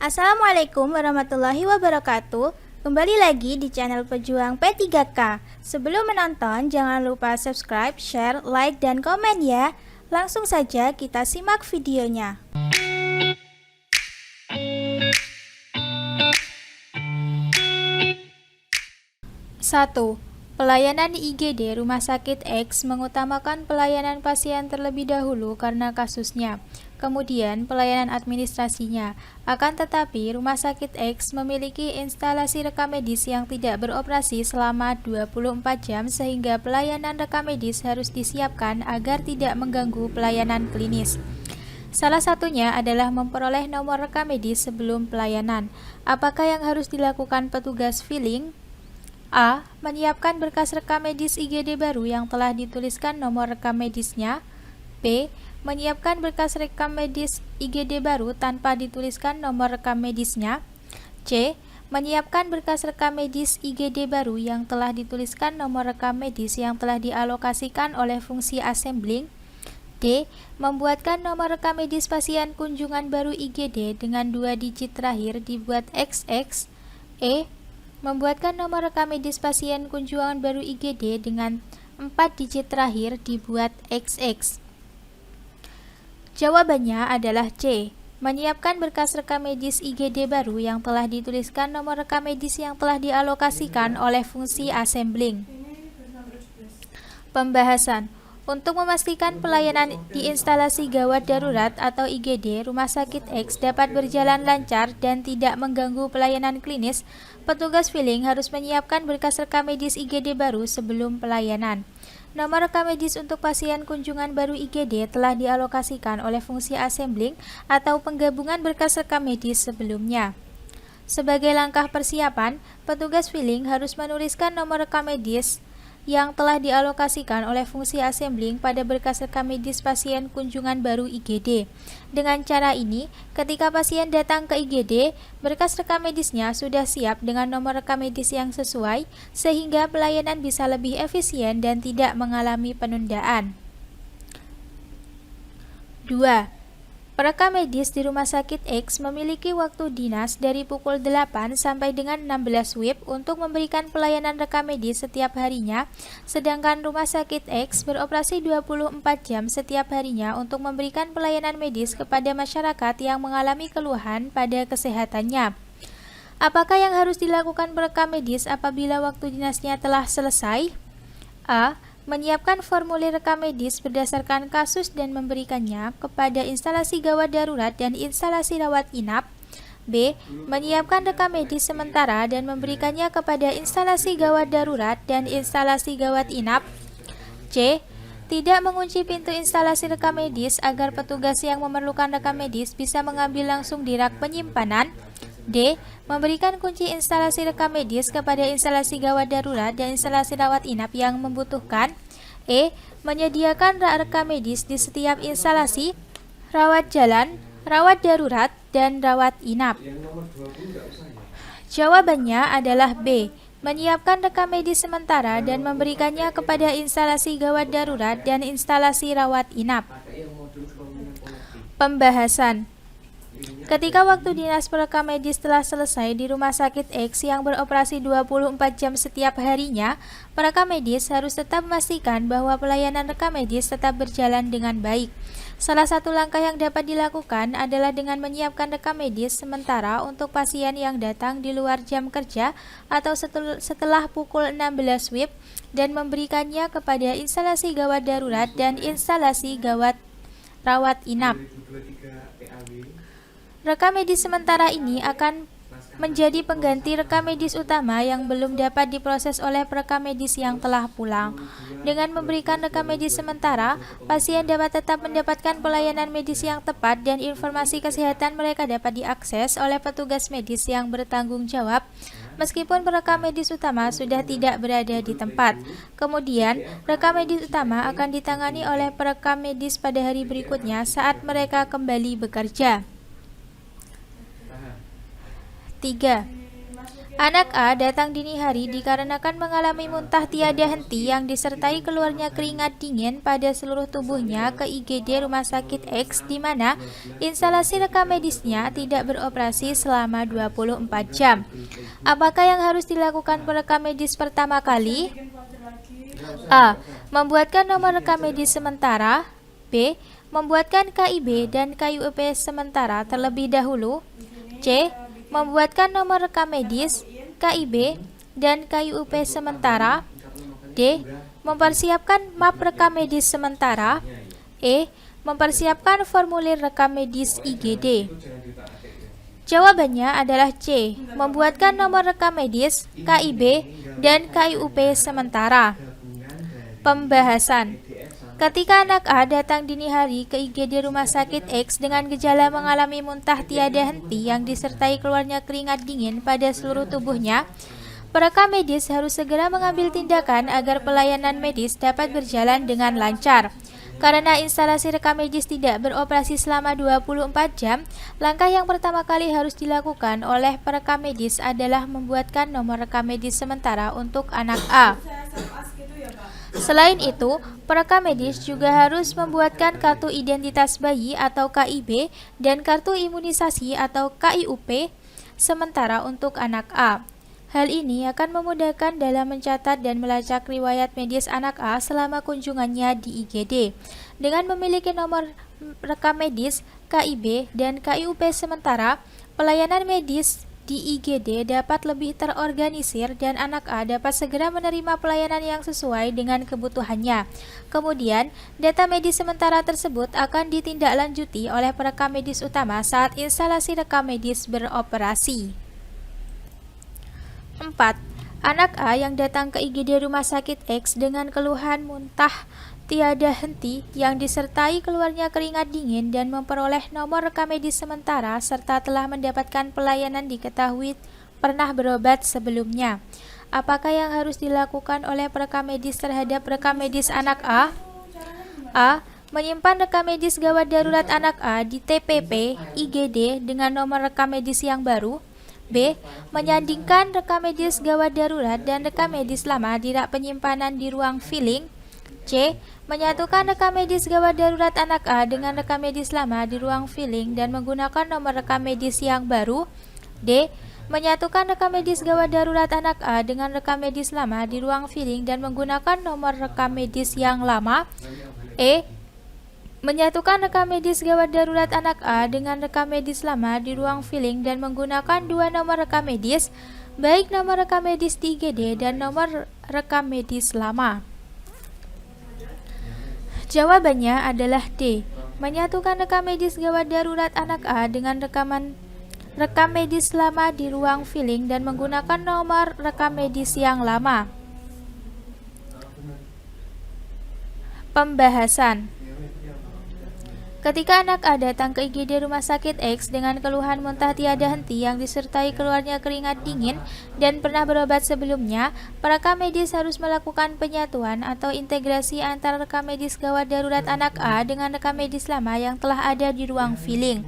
Assalamualaikum warahmatullahi wabarakatuh. Kembali lagi di channel Pejuang P3K. Sebelum menonton, jangan lupa subscribe, share, like, dan komen ya. Langsung saja kita simak videonya. 1. Pelayanan IGD Rumah Sakit X mengutamakan pelayanan pasien terlebih dahulu karena kasusnya, kemudian pelayanan administrasinya. Akan tetapi, Rumah Sakit X memiliki instalasi rekam medis yang tidak beroperasi selama 24 jam sehingga pelayanan rekam medis harus disiapkan agar tidak mengganggu pelayanan klinis. Salah satunya adalah memperoleh nomor rekam medis sebelum pelayanan. Apakah yang harus dilakukan petugas filling? A. Menyiapkan berkas rekam medis IGD baru yang telah dituliskan nomor rekam medisnya. B. Menyiapkan berkas rekam medis IGD baru tanpa dituliskan nomor rekam medisnya. C. Menyiapkan berkas rekam medis IGD baru yang telah dituliskan nomor rekam medis yang telah dialokasikan oleh fungsi assembling. D. Membuatkan nomor rekam medis pasien kunjungan baru IGD dengan 2 digit terakhir dibuat XX. E. Membuatkan nomor rekam medis pasien kunjungan baru IGD dengan 4 digit terakhir dibuat XX. Jawabannya adalah C. Menyiapkan berkas rekam medis IGD baru yang telah dituliskan nomor rekam medis yang telah dialokasikan oleh fungsi assembling. Pembahasan. Untuk memastikan pelayanan di instalasi gawat darurat atau IGD Rumah Sakit X dapat berjalan lancar dan tidak mengganggu pelayanan klinis, petugas filling harus menyiapkan berkas rekam medis IGD baru sebelum pelayanan. Nomor rekam medis untuk pasien kunjungan baru IGD telah dialokasikan oleh fungsi assembling atau penggabungan berkas rekam medis sebelumnya. Sebagai langkah persiapan, petugas filling harus menuliskan nomor rekam medis yang telah dialokasikan oleh fungsi assembling pada berkas rekam medis pasien kunjungan baru IGD. Dengan cara ini, ketika pasien datang ke IGD, berkas rekam medisnya sudah siap dengan nomor rekam medis yang sesuai, sehingga pelayanan bisa lebih efisien dan tidak mengalami penundaan. 2. Perekam medis di Rumah Sakit X memiliki waktu dinas dari pukul 8 sampai dengan 16 WIB untuk memberikan pelayanan rekam medis setiap harinya, sedangkan Rumah Sakit X beroperasi 24 jam setiap harinya untuk memberikan pelayanan medis kepada masyarakat yang mengalami keluhan pada kesehatannya. Apakah yang harus dilakukan perekam medis apabila waktu dinasnya telah selesai? A. Menyiapkan formulir rekam medis berdasarkan kasus dan memberikannya kepada instalasi gawat darurat dan instalasi rawat inap. B. Menyiapkan rekam medis sementara dan memberikannya kepada instalasi gawat darurat dan instalasi gawat inap. C. Tidak mengunci pintu instalasi rekam medis agar petugas yang memerlukan rekam medis bisa mengambil langsung di rak penyimpanan. D. Memberikan kunci instalasi rekam medis kepada instalasi gawat darurat dan instalasi rawat inap yang membutuhkan. E. Menyediakan rak rekam medis di setiap instalasi, rawat jalan, rawat darurat, dan rawat inap. Jawabannya adalah B. Menyiapkan rekam medis sementara dan memberikannya kepada instalasi gawat darurat dan instalasi rawat inap. Pembahasan. Ketika waktu dinas perekam medis telah selesai di Rumah Sakit X yang beroperasi 24 jam setiap harinya, perekam medis harus tetap memastikan bahwa pelayanan rekam medis tetap berjalan dengan baik. Salah satu langkah yang dapat dilakukan adalah dengan menyiapkan rekam medis sementara untuk pasien yang datang di luar jam kerja atau setelah pukul 16 WIB dan memberikannya kepada instalasi gawat darurat dan instalasi gawat rawat inap. Rekam medis sementara ini akan menjadi pengganti rekam medis utama yang belum dapat diproses oleh perekam medis yang telah pulang. Dengan memberikan rekam medis sementara, pasien dapat tetap mendapatkan pelayanan medis yang tepat dan informasi kesehatan mereka dapat diakses oleh petugas medis yang bertanggung jawab, meskipun perekam medis utama sudah tidak berada di tempat. Kemudian, rekam medis utama akan ditangani oleh perekam medis pada hari berikutnya saat mereka kembali bekerja. 3. Anak A datang dini hari dikarenakan mengalami muntah tiada henti yang disertai keluarnya keringat dingin pada seluruh tubuhnya ke IGD Rumah Sakit X di mana instalasi rekam medisnya tidak beroperasi selama 24 jam. Apakah yang harus dilakukan perekam medis pertama kali? A. Membuatkan nomor rekam medis sementara. B. Membuatkan KIB dan KIUP sementara terlebih dahulu. C. Membuatkan nomor rekam medis, KIB, dan KIUP sementara. D. Mempersiapkan map rekam medis sementara. E. Mempersiapkan formulir rekam medis IGD. Jawabannya adalah C. Membuatkan nomor rekam medis, KIB, dan KIUP sementara. Pembahasan. Ketika anak A datang dini hari ke IGD Rumah Sakit X dengan gejala mengalami muntah tiada henti yang disertai keluarnya keringat dingin pada seluruh tubuhnya, perekam medis harus segera mengambil tindakan agar pelayanan medis dapat berjalan dengan lancar. Karena instalasi rekam medis tidak beroperasi selama 24 jam, langkah yang pertama kali harus dilakukan oleh perekam medis adalah membuatkan nomor rekam medis sementara untuk anak A. Selain itu, perekam medis juga harus membuatkan kartu identitas bayi atau KIB dan kartu imunisasi atau KIUP sementara untuk anak A. Hal ini akan memudahkan dalam mencatat dan melacak riwayat medis anak A selama kunjungannya di IGD. Dengan memiliki nomor rekam medis, KIB, dan KIUP sementara, pelayanan medis di IGD dapat lebih terorganisir dan anak A dapat segera menerima pelayanan yang sesuai dengan kebutuhannya. Kemudian, data medis sementara tersebut akan ditindaklanjuti oleh perekam medis utama saat instalasi rekam medis beroperasi. 4. Anak A yang datang ke IGD Rumah Sakit X dengan keluhan muntah tiada henti yang disertai keluarnya keringat dingin dan memperoleh nomor rekam medis sementara serta telah mendapatkan pelayanan diketahui pernah berobat sebelumnya. Apakah yang harus dilakukan oleh perekam medis terhadap rekam medis anak A? A. Menyimpan rekam medis gawat darurat anak A di TPP IGD dengan nomor rekam medis yang baru. B. Menyandingkan rekam medis gawat darurat dan rekam medis lama di rak penyimpanan di ruang filling. C. Menyatukan rekam medis gawat darurat anak A dengan rekam medis lama di ruang filling dan menggunakan nomor rekam medis yang baru. D. Menyatukan rekam medis gawat darurat anak A dengan rekam medis lama di ruang filling dan menggunakan nomor rekam medis yang lama. E. Menyatukan rekam medis gawat darurat anak A dengan rekam medis lama di ruang filling dan menggunakan dua nomor rekam medis, baik nomor rekam medis di IGD dan nomor rekam medis lama. Jawabannya adalah D. Menyatukan rekam medis gawat darurat anak A dengan rekam medis lama di ruang filling dan menggunakan nomor rekam medis yang lama. Pembahasan. Ketika anak A datang ke IGD Rumah Sakit X dengan keluhan muntah tiada henti yang disertai keluarnya keringat dingin dan pernah berobat sebelumnya, perekam medis harus melakukan penyatuan atau integrasi antara rekam medis gawat darurat anak A dengan rekam medis lama yang telah ada di ruang filling.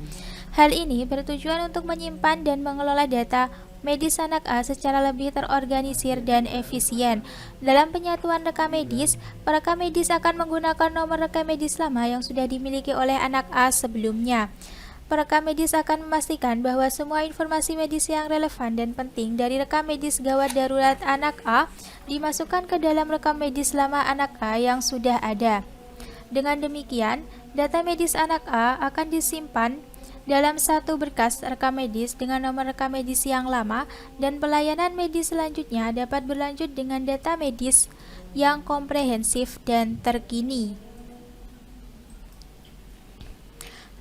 Hal ini bertujuan untuk menyimpan dan mengelola data medis anak A secara lebih terorganisir dan efisien. Dalam penyatuan rekam medis, perekam medis akan menggunakan nomor rekam medis lama yang sudah dimiliki oleh anak A sebelumnya. Perekam medis akan memastikan bahwa semua informasi medis yang relevan dan penting dari rekam medis gawat darurat anak A dimasukkan ke dalam rekam medis lama anak A yang sudah ada. Dengan demikian, data medis anak A akan disimpan dalam satu berkas rekam medis dengan nomor rekam medis yang lama dan pelayanan medis selanjutnya dapat berlanjut dengan data medis yang komprehensif dan terkini.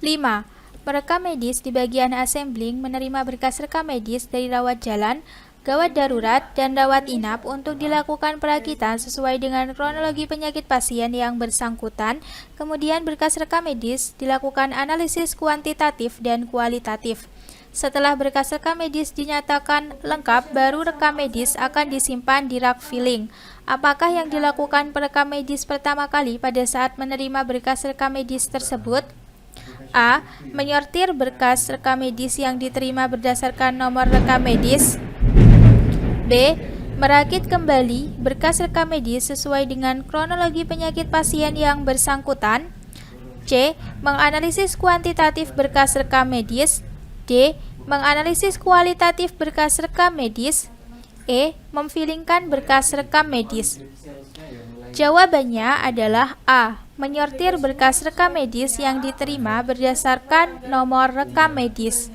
5. Perekam medis di bagian assembling menerima berkas rekam medis dari rawat jalan, gawat darurat, dan rawat inap untuk dilakukan perakitan sesuai dengan kronologi penyakit pasien yang bersangkutan. Kemudian berkas rekam medis dilakukan analisis kuantitatif dan kualitatif. Setelah berkas rekam medis dinyatakan lengkap, baru rekam medis akan disimpan di rak filling. Apakah yang dilakukan perekam medis pertama kali pada saat menerima berkas rekam medis tersebut? A. Menyortir berkas rekam medis yang diterima berdasarkan nomor rekam medis. B. Merakit kembali berkas rekam medis sesuai dengan kronologi penyakit pasien yang bersangkutan. C. Menganalisis kuantitatif berkas rekam medis. D. Menganalisis kualitatif berkas rekam medis. E. Memfilingkan berkas rekam medis. Jawabannya adalah A. Menyortir berkas rekam medis yang diterima berdasarkan nomor rekam medis.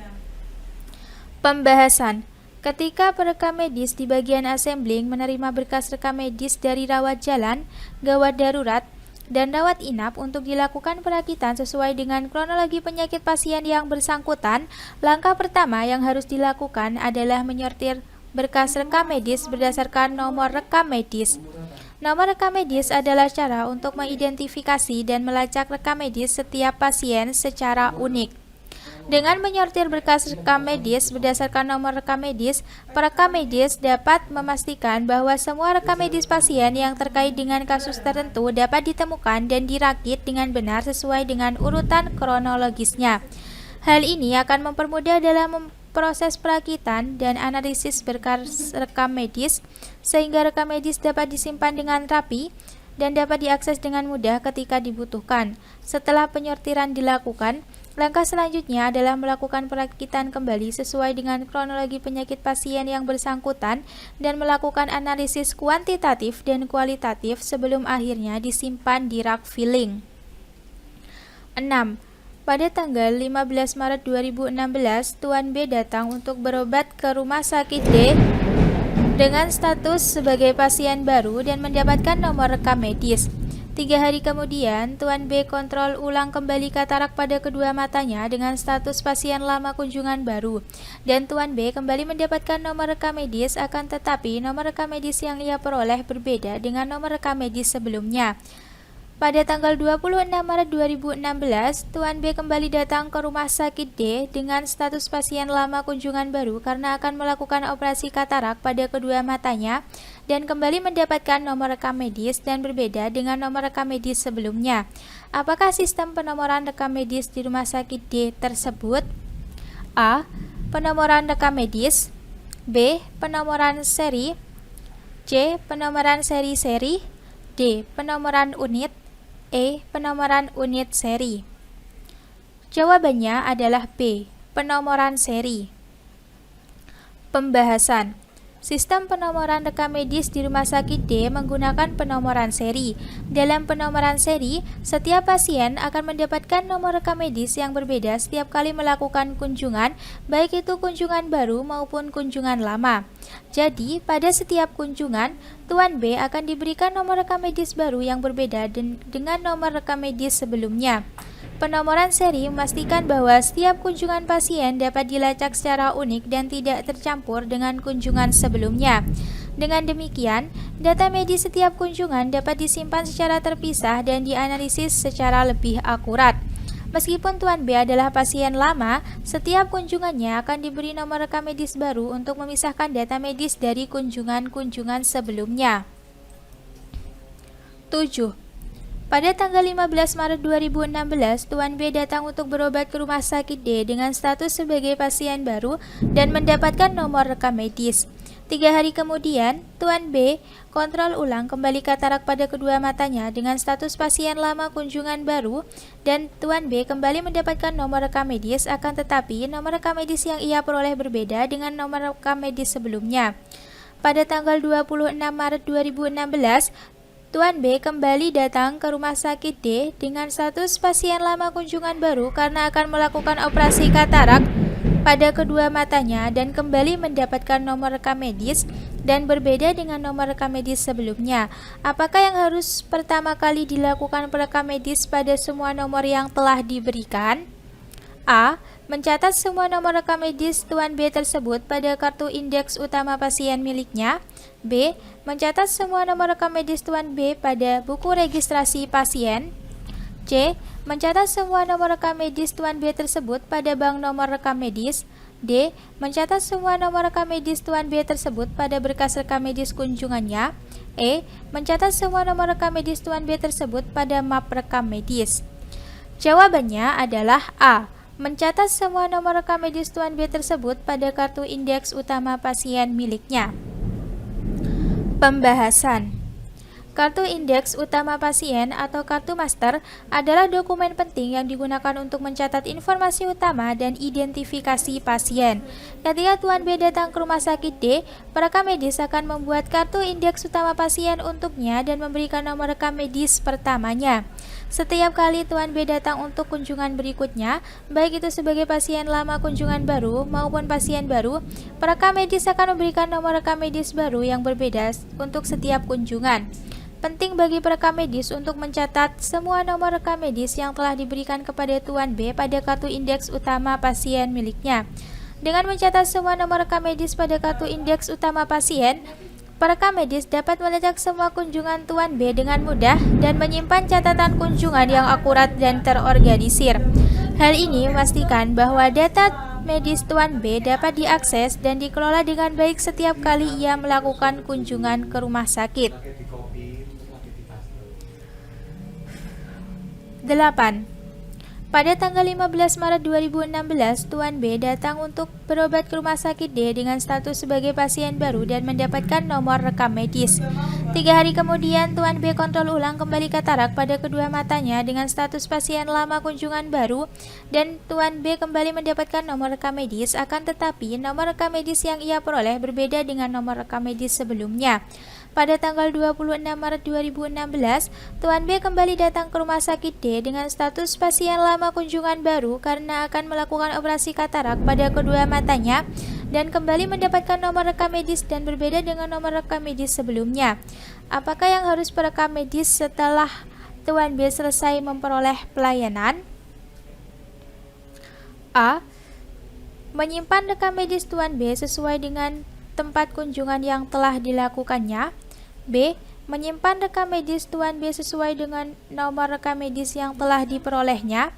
Pembahasan. Ketika perekam medis di bagian assembling menerima berkas rekam medis dari rawat jalan, gawat darurat, dan rawat inap untuk dilakukan perakitan sesuai dengan kronologi penyakit pasien yang bersangkutan, langkah pertama yang harus dilakukan adalah menyortir berkas rekam medis berdasarkan nomor rekam medis. Nomor rekam medis adalah cara untuk mengidentifikasi dan melacak rekam medis setiap pasien secara unik. Dengan menyortir berkas rekam medis berdasarkan nomor rekam medis, perekam medis dapat memastikan bahwa semua rekam medis pasien yang terkait dengan kasus tertentu dapat ditemukan dan dirakit dengan benar sesuai dengan urutan kronologisnya. Hal ini akan mempermudah dalam proses perakitan dan analisis berkas rekam medis, sehingga rekam medis dapat disimpan dengan rapi dan dapat diakses dengan mudah ketika dibutuhkan. Setelah penyortiran dilakukan, langkah selanjutnya adalah melakukan perakitan kembali sesuai dengan kronologi penyakit pasien yang bersangkutan dan melakukan analisis kuantitatif dan kualitatif sebelum akhirnya disimpan di rak filling. 6. Pada tanggal 15 Maret 2016, Tuan B datang untuk berobat ke rumah sakit D dengan status sebagai pasien baru dan mendapatkan nomor rekam medis. 3 hari kemudian, Tuan B kontrol ulang kembali katarak pada kedua matanya dengan status pasien lama kunjungan baru, dan Tuan B kembali mendapatkan nomor rekam medis, akan tetapi nomor rekam medis yang ia peroleh berbeda dengan nomor rekam medis sebelumnya. Pada tanggal 26 Maret 2016, Tuan B kembali datang ke rumah sakit D dengan status pasien lama kunjungan baru karena akan melakukan operasi katarak pada kedua matanya dan kembali mendapatkan nomor rekam medis dan berbeda dengan nomor rekam medis sebelumnya. Apakah sistem penomoran rekam medis di rumah sakit D tersebut? A. Penomoran rekam medis. B. Penomoran seri. C. Penomoran seri-seri. D. Penomoran unit. E. Penomoran unit seri. Jawabannya adalah B. Penomoran seri. Pembahasan. Sistem penomoran rekam medis di rumah sakit D menggunakan penomoran seri. Dalam penomoran seri, setiap pasien akan mendapatkan nomor rekam medis yang berbeda setiap kali melakukan kunjungan, baik itu kunjungan baru maupun kunjungan lama. Jadi, pada setiap kunjungan, Tuan B akan diberikan nomor rekam medis baru yang berbeda dengan nomor rekam medis sebelumnya. Penomoran seri memastikan bahwa setiap kunjungan pasien dapat dilacak secara unik dan tidak tercampur dengan kunjungan sebelumnya. Dengan demikian, data medis setiap kunjungan dapat disimpan secara terpisah dan dianalisis secara lebih akurat. Meskipun Tuan B adalah pasien lama, setiap kunjungannya akan diberi nomor rekam medis baru untuk memisahkan data medis dari kunjungan-kunjungan sebelumnya. 7. Pada tanggal 15 Maret 2016, Tuan B datang untuk berobat ke rumah sakit D dengan status sebagai pasien baru dan mendapatkan nomor rekam medis. 3 hari kemudian, Tuan B kontrol ulang kembali katarak pada kedua matanya dengan status pasien lama kunjungan baru, dan Tuan B kembali mendapatkan nomor rekam medis, akan tetapi nomor rekam medis yang ia peroleh berbeda dengan nomor rekam medis sebelumnya. Pada tanggal 26 Maret 2016, Tuan B kembali datang ke rumah sakit D dengan status pasien lama kunjungan baru karena akan melakukan operasi katarak pada kedua matanya dan kembali mendapatkan nomor rekam medis dan berbeda dengan nomor rekam medis sebelumnya. Apakah yang harus pertama kali dilakukan perekam medis pada semua nomor yang telah diberikan? A. Mencatat semua nomor rekam medis Tuan B tersebut pada kartu indeks utama pasien miliknya. B. Mencatat semua nomor rekam medis Tuan B pada buku registrasi pasien. C. Mencatat semua nomor rekam medis Tuan B tersebut pada bank nomor rekam medis. D. Mencatat semua nomor rekam medis Tuan B tersebut pada berkas rekam medis kunjungannya. E. Mencatat semua nomor rekam medis Tuan B tersebut pada map rekam medis. Jawabannya adalah A. Mencatat semua nomor rekam medis Tuan B tersebut pada kartu indeks utama pasien miliknya. Pembahasan. Kartu indeks utama pasien atau kartu master adalah dokumen penting yang digunakan untuk mencatat informasi utama dan identifikasi pasien. Ketika Tuan B datang ke rumah sakit D, perekam medis akan membuat kartu indeks utama pasien untuknya dan memberikan nomor rekam medis pertamanya. Setiap kali Tuan B datang untuk kunjungan berikutnya, baik itu sebagai pasien lama kunjungan baru maupun pasien baru, perekam medis akan memberikan nomor rekam medis baru yang berbeda untuk setiap kunjungan. Penting bagi perekam medis untuk mencatat semua nomor rekam medis yang telah diberikan kepada Tuan B pada kartu indeks utama pasien miliknya. Dengan mencatat semua nomor rekam medis pada kartu indeks utama pasien, perekam medis dapat melacak semua kunjungan Tuan B dengan mudah dan menyimpan catatan kunjungan yang akurat dan terorganisir. Hal ini memastikan bahwa data medis Tuan B dapat diakses dan dikelola dengan baik setiap kali ia melakukan kunjungan ke rumah sakit. 8. Pada tanggal 15 Maret 2016, Tuan B datang untuk berobat ke rumah sakit D dengan status sebagai pasien baru dan mendapatkan nomor rekam medis. 3 hari kemudian, Tuan B kontrol ulang kembali katarak pada kedua matanya dengan status pasien lama kunjungan baru dan Tuan B kembali mendapatkan nomor rekam medis, akan tetapi nomor rekam medis yang ia peroleh berbeda dengan nomor rekam medis sebelumnya. Pada tanggal 26 Maret 2016, Tuan B kembali datang ke rumah sakit D dengan status pasien lama kunjungan baru karena akan melakukan operasi katarak pada kedua matanya dan kembali mendapatkan nomor rekam medis dan berbeda dengan nomor rekam medis sebelumnya. Apakah yang harus perekam medis setelah Tuan B selesai memperoleh pelayanan? A. Menyimpan rekam medis Tuan B sesuai dengan tempat kunjungan yang telah dilakukannya. B. Menyimpan rekam medis Tuan B sesuai dengan nomor rekam medis yang telah diperolehnya.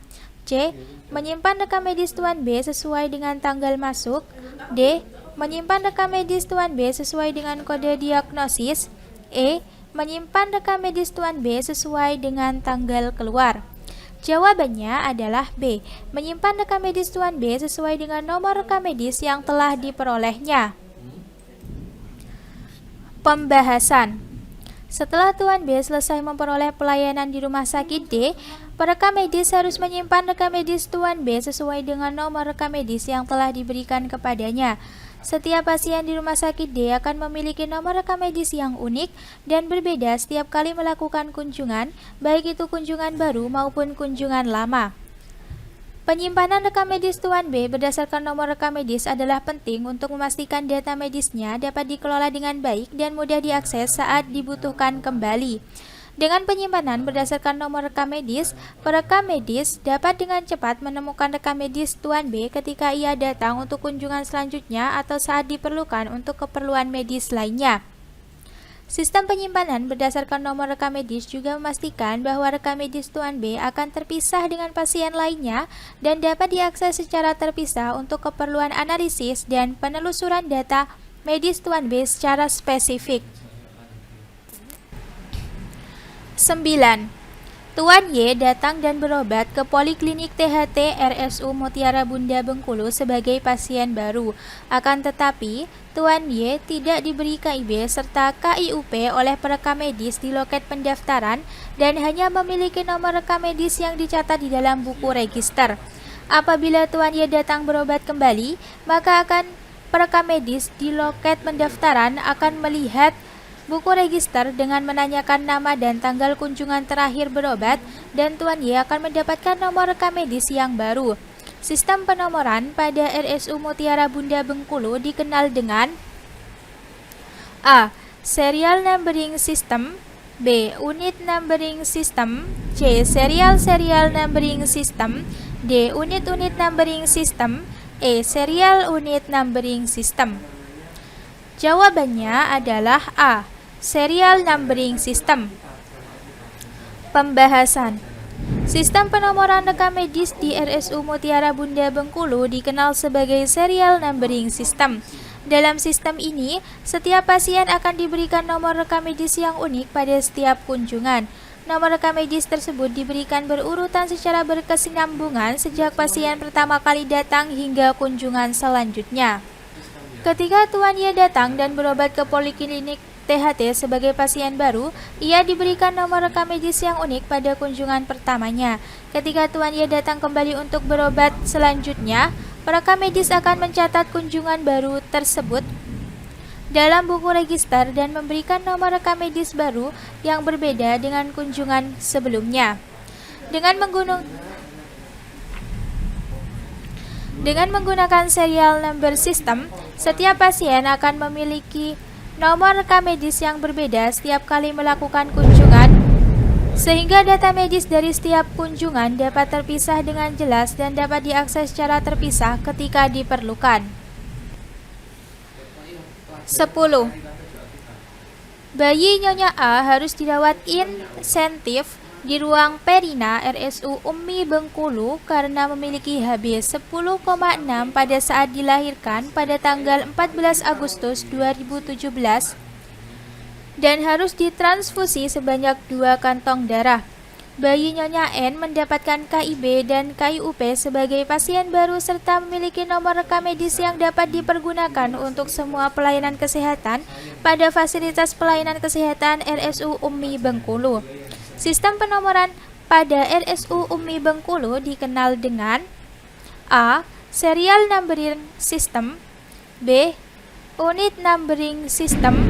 C. Menyimpan rekam medis Tuan B sesuai dengan tanggal masuk. D. Menyimpan rekam medis Tuan B sesuai dengan kode diagnosis. E. Menyimpan rekam medis Tuan B sesuai dengan tanggal keluar. Jawabannya adalah B. Menyimpan rekam medis Tuan B sesuai dengan nomor rekam medis yang telah diperolehnya. Pembahasan. Setelah Tuan B selesai memperoleh pelayanan di rumah sakit D, perekam medis harus menyimpan rekam medis Tuan B sesuai dengan nomor rekam medis yang telah diberikan kepadanya. Setiap pasien di rumah sakit D akan memiliki nomor rekam medis yang unik dan berbeda setiap kali melakukan kunjungan, baik itu kunjungan baru maupun kunjungan lama. Penyimpanan rekam medis Tuan B berdasarkan nomor rekam medis adalah penting untuk memastikan data medisnya dapat dikelola dengan baik dan mudah diakses saat dibutuhkan kembali. Dengan penyimpanan berdasarkan nomor rekam medis, perekam medis dapat dengan cepat menemukan rekam medis Tuan B ketika ia datang untuk kunjungan selanjutnya atau saat diperlukan untuk keperluan medis lainnya. Sistem penyimpanan berdasarkan nomor rekam medis juga memastikan bahwa rekam medis Tuan B akan terpisah dengan pasien lainnya dan dapat diakses secara terpisah untuk keperluan analisis dan penelusuran data medis Tuan B secara spesifik. 9. Tuan Y datang dan berobat ke Poliklinik THT RSU Mutiara Bunda Bengkulu sebagai pasien baru. Akan tetapi, Tuan Y tidak diberi KIB serta KIUP oleh perekam medis di loket pendaftaran dan hanya memiliki nomor rekam medis yang dicatat di dalam buku register. Apabila Tuan Y datang berobat kembali, maka perekam medis di loket pendaftaran akan melihat buku register dengan menanyakan nama dan tanggal kunjungan terakhir berobat dan Tuan Y akan mendapatkan nomor rekam medis yang baru. Sistem penomoran pada RSU Mutiara Bunda Bengkulu dikenal dengan A. Serial Numbering System. B. Unit Numbering System. C. Serial Numbering System. D. Unit Numbering System. E. Serial Unit Numbering System. Jawabannya adalah A. Serial Numbering System. Pembahasan. Sistem penomoran rekam medis di RSU Mutiara Bunda Bengkulu dikenal sebagai Serial Numbering System. Dalam sistem ini, setiap pasien akan diberikan nomor rekam medis yang unik pada setiap kunjungan. Nomor rekam medis tersebut diberikan berurutan secara berkesinambungan sejak pasien pertama kali datang hingga kunjungan selanjutnya. Ketika Tuan Y datang dan berobat ke Poliklinik THT sebagai pasien baru, ia diberikan nomor rekam medis yang unik pada kunjungan pertamanya. Ketika tuan ia datang kembali untuk berobat selanjutnya, perekam medis akan mencatat kunjungan baru tersebut dalam buku register dan memberikan nomor rekam medis baru yang berbeda dengan kunjungan sebelumnya. Dengan menggunakan serial number system, setiap pasien akan memiliki nomor rekam medis yang berbeda setiap kali melakukan kunjungan, sehingga data medis dari setiap kunjungan dapat terpisah dengan jelas dan dapat diakses secara terpisah ketika diperlukan. 10. Bayi Nyonya A harus dirawat insentif di ruang Perina RSU Umi Bengkulu karena memiliki HB 10,6 pada saat dilahirkan pada tanggal 14 Agustus 2017 dan harus ditransfusi sebanyak 2 kantong darah. Bayi Nyonya N mendapatkan KIB dan KIUP sebagai pasien baru serta memiliki nomor rekam medis yang dapat dipergunakan untuk semua pelayanan kesehatan pada fasilitas pelayanan kesehatan RSU Umi Bengkulu. Sistem penomoran pada RSU Umi Bengkulu dikenal dengan A. Serial Numbering System, B. Unit Numbering System,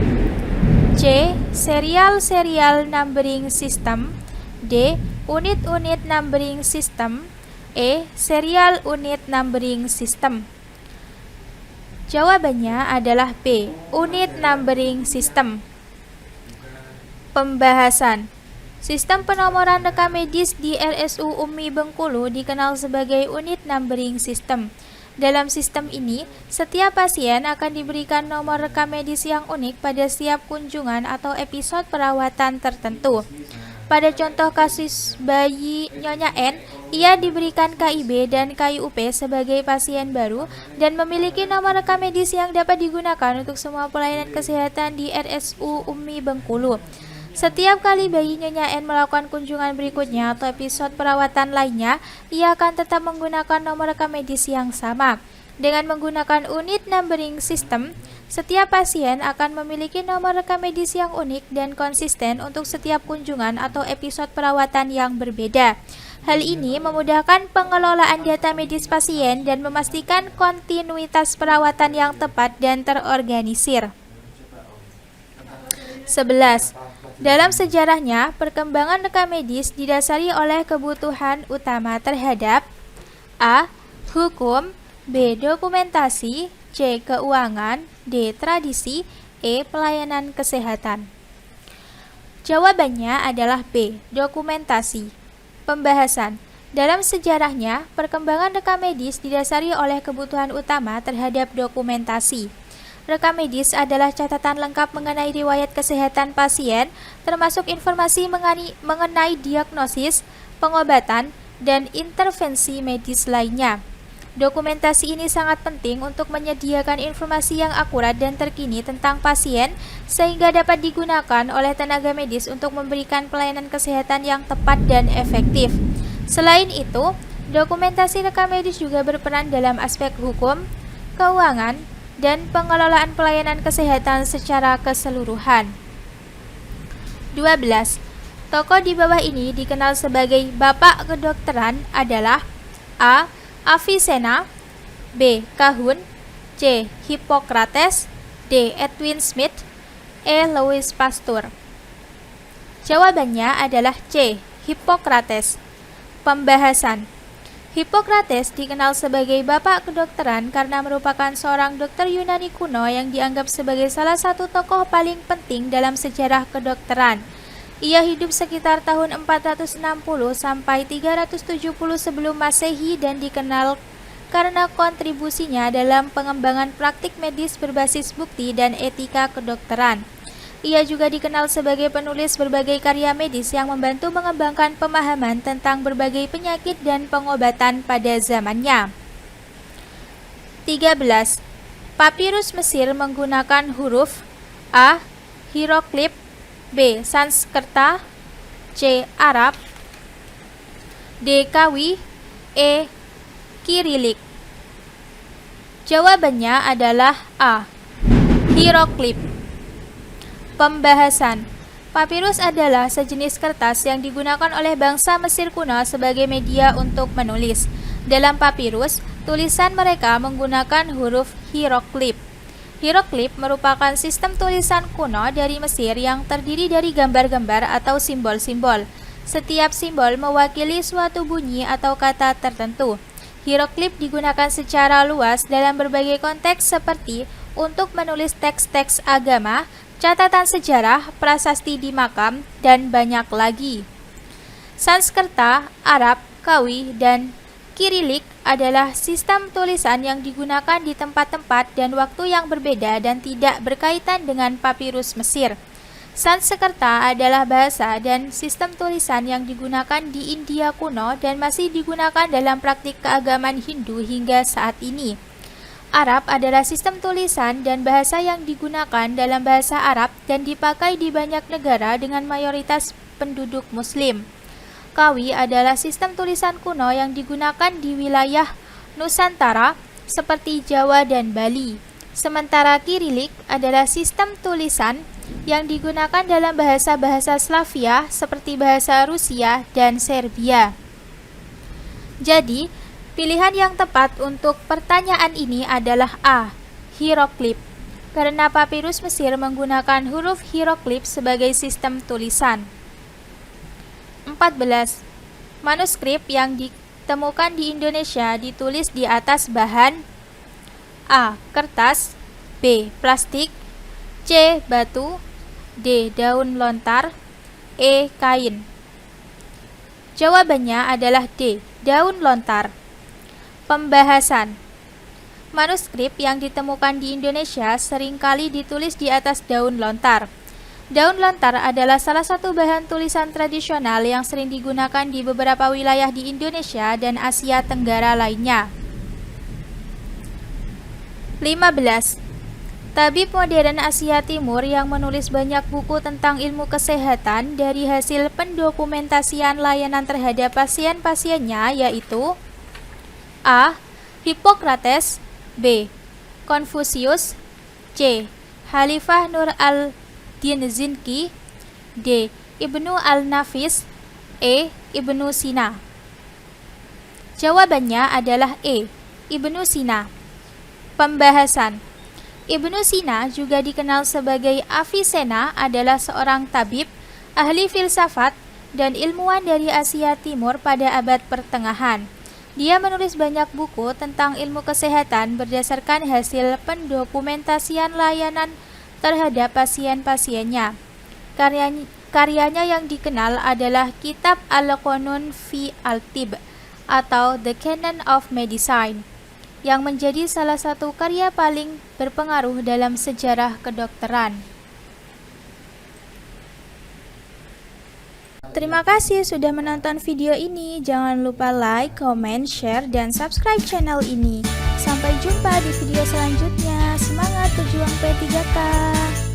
C. Serial Numbering System, D. Unit Numbering System, E. Serial Unit Numbering System. Jawabannya adalah B. Unit Numbering System. Pembahasan. Sistem penomoran rekam medis di RSU Umi Bengkulu dikenal sebagai Unit Numbering System. Dalam sistem ini, setiap pasien akan diberikan nomor rekam medis yang unik pada setiap kunjungan atau episode perawatan tertentu. Pada contoh kasus bayi Nyonya N, ia diberikan KIB dan KIUP sebagai pasien baru dan memiliki nomor rekam medis yang dapat digunakan untuk semua pelayanan kesehatan di RSU Umi Bengkulu. Setiap kali bayi Nyonya N melakukan kunjungan berikutnya atau episode perawatan lainnya, ia akan tetap menggunakan nomor rekam medis yang sama. Dengan menggunakan unit numbering system, setiap pasien akan memiliki nomor rekam medis yang unik dan konsisten untuk setiap kunjungan atau episode perawatan yang berbeda. Hal ini memudahkan pengelolaan data medis pasien dan memastikan kontinuitas perawatan yang tepat dan terorganisir. 11. Dalam sejarahnya, perkembangan rekam medis didasari oleh kebutuhan utama terhadap A. Hukum, B. Dokumentasi, C. Keuangan, D. Tradisi, E. Pelayanan kesehatan. Jawabannya adalah B. Dokumentasi. Pembahasan. Dalam sejarahnya, perkembangan rekam medis didasari oleh kebutuhan utama terhadap dokumentasi. Rekam medis adalah catatan lengkap mengenai riwayat kesehatan pasien, termasuk informasi mengenai diagnosis, pengobatan, dan intervensi medis lainnya. Dokumentasi ini sangat penting untuk menyediakan informasi yang akurat dan terkini tentang pasien, sehingga dapat digunakan oleh tenaga medis untuk memberikan pelayanan kesehatan yang tepat dan efektif. Selain itu, dokumentasi rekam medis juga berperan dalam aspek hukum, keuangan, dan pengelolaan pelayanan kesehatan secara keseluruhan. 12. Tokoh di bawah ini dikenal sebagai Bapak Kedokteran adalah A. Avicenna, B. Kahun, C. Hippocrates, D. Edwin Smith, E. Louis Pasteur. Jawabannya adalah C. Hippocrates. Pembahasan. Hippocrates dikenal sebagai Bapak Kedokteran karena merupakan seorang dokter Yunani kuno yang dianggap sebagai salah satu tokoh paling penting dalam sejarah kedokteran. Ia hidup sekitar tahun 460 sampai 370 sebelum Masehi dan dikenal karena kontribusinya dalam pengembangan praktik medis berbasis bukti dan etika kedokteran. Ia juga dikenal sebagai penulis berbagai karya medis yang membantu mengembangkan pemahaman tentang berbagai penyakit dan pengobatan pada zamannya. 13. Papirus Mesir menggunakan huruf A. Hieroglif, B. Sanskerta, C. Arab, D. Kawi, E. Kirilik. Jawabannya adalah A. Hieroglif. Pembahasan. Papirus adalah sejenis kertas yang digunakan oleh bangsa Mesir kuno sebagai media untuk menulis. Dalam papirus, tulisan mereka menggunakan huruf hieroglif. Hieroglif merupakan sistem tulisan kuno dari Mesir yang terdiri dari gambar-gambar atau simbol-simbol. Setiap simbol mewakili suatu bunyi atau kata tertentu. Hieroglif digunakan secara luas dalam berbagai konteks seperti untuk menulis teks-teks agama, catatan sejarah, prasasti di makam, dan banyak lagi. Sanskerta, Arab, Kawi, dan Kirilik adalah sistem tulisan yang digunakan di tempat-tempat dan waktu yang berbeda dan tidak berkaitan dengan papirus Mesir. Sanskerta adalah bahasa dan sistem tulisan yang digunakan di India kuno dan masih digunakan dalam praktik keagamaan Hindu hingga saat ini. Arab adalah sistem tulisan dan bahasa yang digunakan dalam bahasa Arab dan dipakai di banyak negara dengan mayoritas penduduk Muslim. Kawi adalah sistem tulisan kuno yang digunakan di wilayah Nusantara seperti Jawa dan Bali. Sementara Kirilik adalah sistem tulisan yang digunakan dalam bahasa-bahasa Slavia seperti bahasa Rusia dan Serbia. Jadi, pilihan yang tepat untuk pertanyaan ini adalah A. Hieroglif, karena papirus Mesir menggunakan huruf hieroglif sebagai sistem tulisan. 14. Manuskrip yang ditemukan di Indonesia ditulis di atas bahan A. Kertas, B. Plastik, C. Batu, D. Daun lontar, E. Kain. Jawabannya adalah D. Daun lontar. Pembahasan. Manuskrip yang ditemukan di Indonesia seringkali ditulis di atas daun lontar. Daun lontar adalah salah satu bahan tulisan tradisional yang sering digunakan di beberapa wilayah di Indonesia dan Asia Tenggara lainnya. 15. Tabib modern Asia Timur yang menulis banyak buku tentang ilmu kesehatan dari hasil pendokumentasian layanan terhadap pasien-pasiennya yaitu A. Hippocrates, B. Confucius, C. Khalifah Nur al-Din Zinki, D. Ibnu al-Nafis, E. Ibnu Sina. Jawabannya adalah E. Ibnu Sina. Pembahasan. Ibnu Sina juga dikenal sebagai Avicenna adalah seorang tabib, ahli filsafat, dan ilmuwan dari Asia Timur pada abad pertengahan. Dia menulis banyak buku tentang ilmu kesehatan berdasarkan hasil pendokumentasian layanan terhadap pasien-pasiennya. Karyanya yang dikenal adalah Kitab Al-Qanun fi Al-Tib atau The Canon of Medicine, yang menjadi salah satu karya paling berpengaruh dalam sejarah kedokteran. Terima kasih sudah menonton video ini. Jangan lupa like, comment, share, dan subscribe channel ini. Sampai jumpa di video selanjutnya. Semangat berjuang P3K!